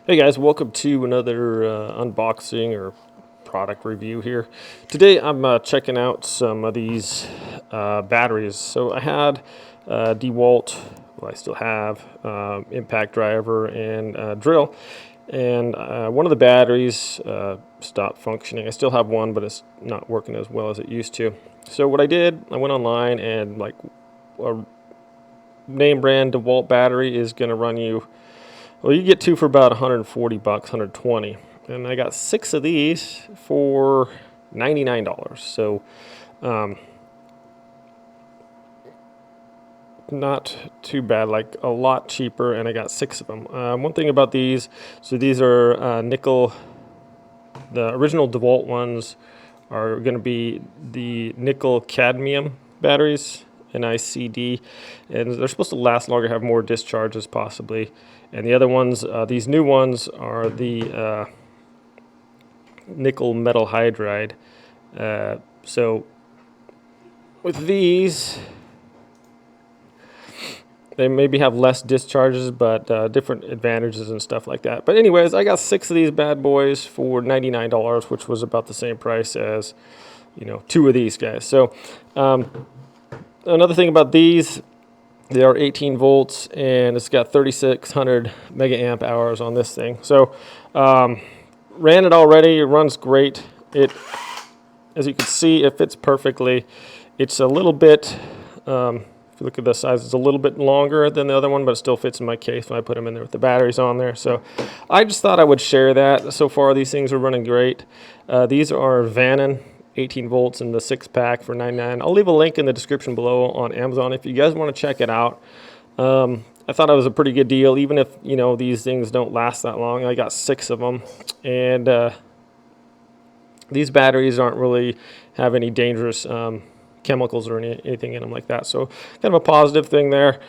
Hey guys, welcome to another unboxing or product review here. Today I'm checking out some of these batteries. So I had DeWALT, well I still have, impact driver and drill. And one of the batteries stopped functioning. I still have one, but it's not working as well as it used to. So what I did, I went online and like a name brand DeWALT battery is going to run you, well, you get two for about 140 bucks, 120. And I got 6 of these for $99. So not too bad, like a lot cheaper, and I got 6 of them. One thing about these, so these are nickel. The original DeWALT ones are going to be the nickel cadmium batteries, NiCd, and they're supposed to last longer, have more discharges possibly. And the other ones, these new ones, are the nickel metal hydride. So with these, they maybe have less discharges, but different advantages and stuff like that. But anyways, I got 6 of these bad boys for $99, which was about the same price as, 2 of these guys. So another thing about these, they are 18 volts, and it's got 3,600 mega amp hours on this thing. So ran it already. It runs great. It, as you can see, it fits perfectly. It's a little bit, if you look at the size, it's a little bit longer than the other one, but it still fits in my case when I put them in there with the batteries on there. So I just thought I would share that. So far, these things are running great. These are Vanon 18 volts in the 6-pack for $99. I'll leave a link in the description below on Amazon if you guys want to check it out. I thought it was a pretty good deal, even if these things don't last that long. I got 6 of them, and these batteries aren't really have any dangerous chemicals or anything in them like that. So kind of a positive thing there.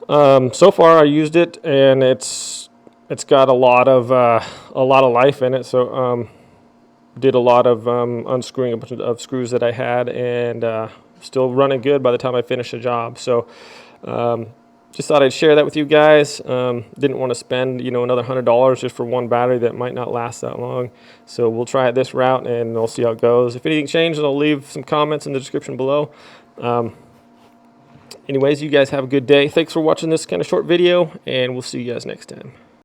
So far, I used it, and it's got a lot of life in it. So did a lot of unscrewing a bunch of screws that I had, and still running good by the time I finished the job. So just thought I'd share that with you guys. Didn't want to spend another $100 just for one battery that might not last that long. So we'll try it this route, and we'll see how it goes. If anything changes, I'll leave some comments in the description below. Anyways, you guys have a good day. Thanks for watching this kind of short video, and we'll see you guys next time.